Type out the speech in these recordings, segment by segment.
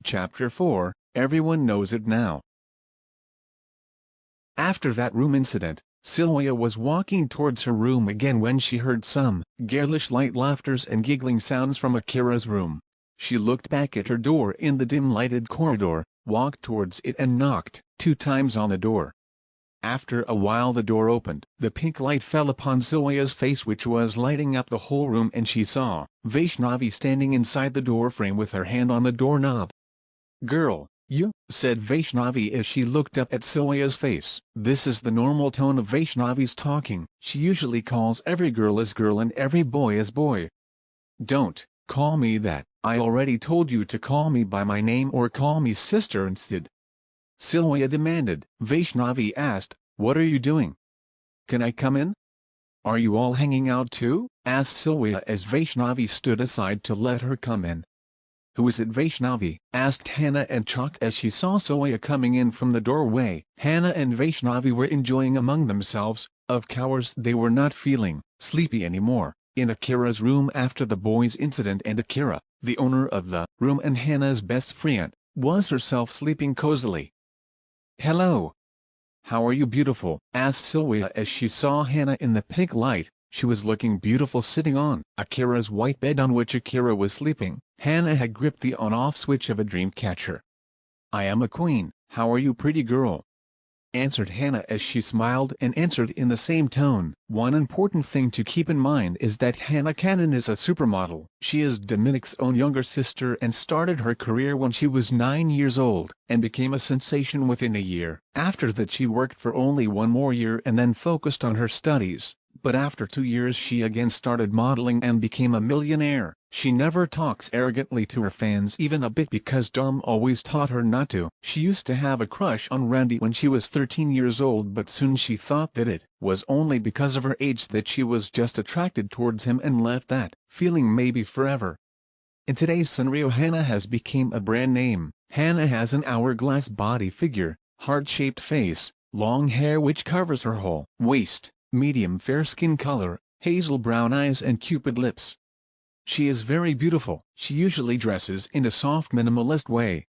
Chapter 4, everyone knows it now. After that room incident, Sylvia was walking towards her room again when she heard some girlish light laughters and giggling sounds from Akira's room. She looked back at her door in the dim-lighted corridor, walked towards it and knocked 2 times on the door. After a while the door opened, the pink light fell upon Sylvia's face which was lighting up the whole room, and she saw Vaishnavi standing inside the door frame with her hand on the doorknob. "Girl, you," said Vaishnavi as she looked up at Sylvia's face. This is the normal tone of Vaishnavi's talking. She usually calls every girl as girl and every boy as boy. "Don't call me that, I already told you to call me by my name or call me sister instead," Sylvia demanded. Vaishnavi asked, "What are you doing? Can I come in?" "Are you all hanging out too?" asked Sylvia as Vaishnavi stood aside to let her come in. "Who is it, Vaishnavi?" asked Hannah and shocked as she saw Sylvia coming in from the doorway. Hannah and Vaishnavi were enjoying among themselves. Of course they were not feeling sleepy anymore. In Akira's room after the boys' incident, and Akira, the owner of the room and Hannah's best friend, was herself sleeping cozily. "Hello. How are you, beautiful?" asked Sylvia as she saw Hannah in the pink light. She was looking beautiful sitting on Akira's white bed on which Akira was sleeping. Hannah had gripped the on-off switch of a dream catcher. "I am a queen. How are you, pretty girl?" answered Hannah as she smiled and answered in the same tone. One important thing to keep in mind is that Hannah Cannon is a supermodel. She is Dominic's own younger sister and started her career when she was 9 years old, and became a sensation within a year. After that she worked for only 1 more year and then focused on her studies. But after 2 years she again started modeling and became a millionaire. She never talks arrogantly to her fans even a bit because Dom always taught her not to. She used to have a crush on Randy when she was 13 years old, but soon she thought that it was only because of her age that she was just attracted towards him and left that feeling maybe forever. In today's scenario Hannah has become a brand name. Hannah has an hourglass body figure, heart-shaped face, long hair which covers her whole waist, medium fair skin color, hazel brown eyes and cupid lips. She is very beautiful. She usually dresses in a soft minimalist way.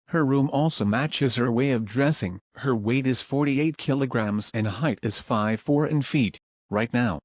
Her room also matches her way of dressing. Her weight is 48 kilograms and height is 5'4" in feet. Right now,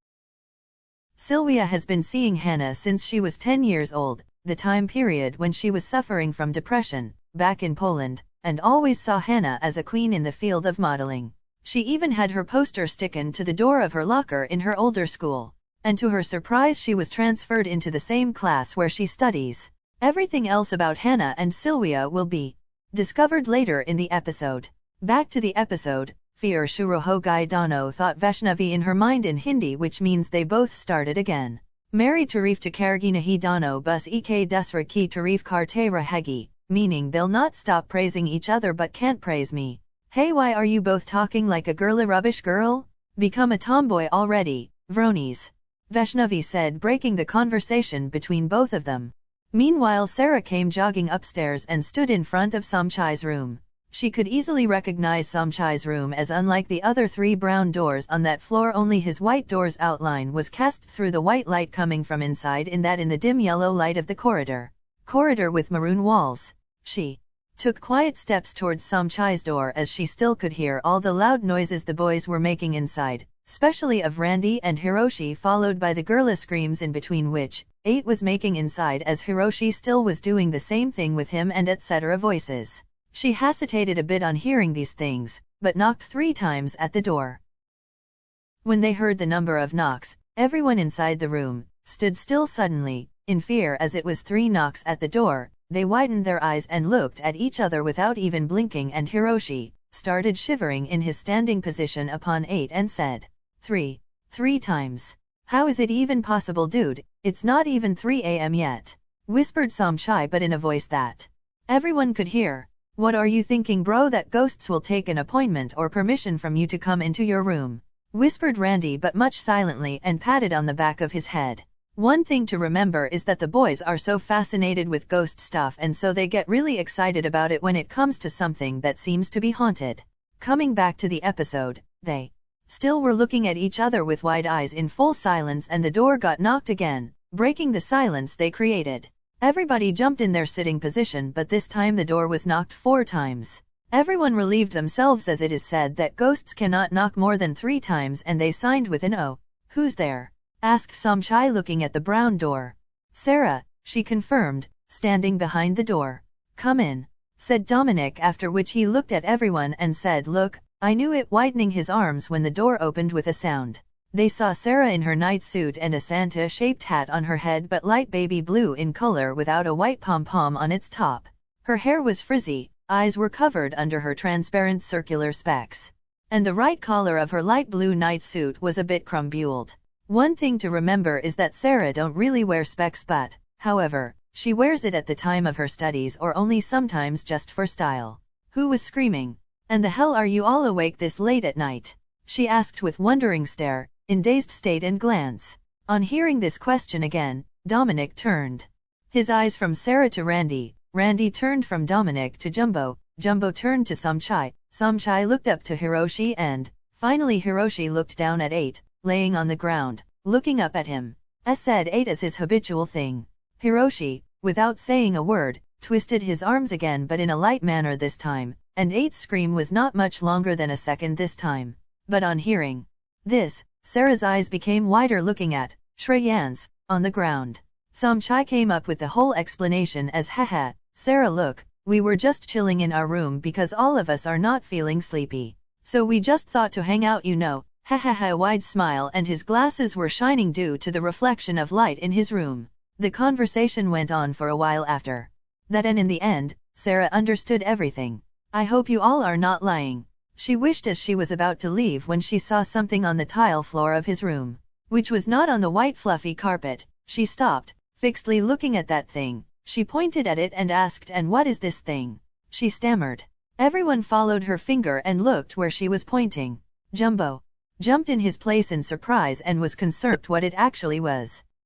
Sylvia has been seeing Hannah since she was 10 years old, the time period when she was suffering from depression, back in Poland, and always saw Hannah as a queen in the field of modeling. She even had her poster sticking to the door of her locker in her older school, and to her surprise she was transferred into the same class where she studies. Everything else about Hannah and Sylvia will be discovered later in the episode. Back to the episode. Fear Shuru Ho Gai Dano thought Vaishnavi in her mind in Hindi, which means they both started again. Mary Tarif to Kargina Hi Dano bus ek Dusra ki Tarif Karte Rahegi, meaning they'll not stop praising each other but can't praise me. Hey, why are you both talking like a girly rubbish girl? Become a tomboy already, Vronies, Vaishnavi said, breaking the conversation between both of them. Meanwhile Sarah came jogging upstairs and stood in front of Samchai's room. She could easily recognize Samchai's room as unlike the other 3 brown doors on that floor. Only his white door's outline was cast through the white light coming from inside, in the dim yellow light of the corridor with maroon walls. She took quiet steps towards Samchai's door as she still could hear all the loud noises the boys were making inside, especially of Randy and Hiroshi, followed by the girlish screams in between which 8 was making inside as Hiroshi still was doing the same thing with him and etc. voices. She hesitated a bit on hearing these things, but knocked 3 times at the door. When they heard the number of knocks, everyone inside the room stood still suddenly, in fear, as it was 3 knocks at the door. They widened their eyes and looked at each other without even blinking, and Hiroshi started shivering in his standing position upon 8 and said, 3 times. How is it even possible, dude? It's not even 3 a.m. yet, whispered Samchai, but in a voice that everyone could hear. What are you thinking, bro, that ghosts will take an appointment or permission from you to come into your room? Whispered Randy, but much silently, and patted on the back of his head. One thing to remember is that the boys are so fascinated with ghost stuff, and so they get really excited about it when it comes to something that seems to be haunted. Coming back to the episode, they still were looking at each other with wide eyes in full silence, and the door got knocked again, breaking the silence they created. Everybody jumped in their sitting position, but this time the door was knocked 4 times. Everyone relieved themselves, as it is said that ghosts cannot knock more than 3 times, and they signed with an O. "Who's there?" asked Somchai, looking at the brown door. "Sarah," she confirmed, standing behind the door. "Come in," said Dominic, after which he looked at everyone and said, "Look, I knew it," widening his arms when the door opened with a sound. They saw Sarah in her night suit and a Santa-shaped hat on her head, but light baby blue in color without a white pom-pom on its top. Her hair was frizzy, eyes were covered under her transparent circular specs, and the right collar of her light blue night suit was a bit crumbuled. One thing to remember is that Sarah don't really wear specs, but, however, she wears it at the time of her studies or only sometimes just for style. "Who was screaming? And the hell are you all awake this late at night?" she asked with wondering stare, in dazed state and glance. On hearing this question again, Dominic turned his eyes from Sarah to Randy. Randy turned from Dominic to Jumbo. Jumbo turned to Somchai. Somchai looked up to Hiroshi, and finally Hiroshi looked down at 8, laying on the ground, looking up at him. Said 8 as his habitual thing. Hiroshi, without saying a word, twisted his arms again, but in a light manner this time, and 8's scream was not much longer than a second this time. But on hearing this, Sarah's eyes became wider, looking at Shreyan's on the ground. Somchai came up with the whole explanation as, "Haha, Sarah, look, we were just chilling in our room because all of us are not feeling sleepy. So we just thought to hang out, you know." Ha, wide smile, and his glasses were shining due to the reflection of light in his room. The conversation went on for a while after that, and in the end, Sarah understood everything. "I hope you all are not lying," she wished as she was about to leave, when she saw something on the tile floor of his room, which was not on the white fluffy carpet. She stopped, fixedly looking at that thing. She pointed at it and asked, "And what is this thing?" She stammered. Everyone followed her finger and looked where she was pointing. Jumbo jumped in his place in surprise and was concerned what it actually was.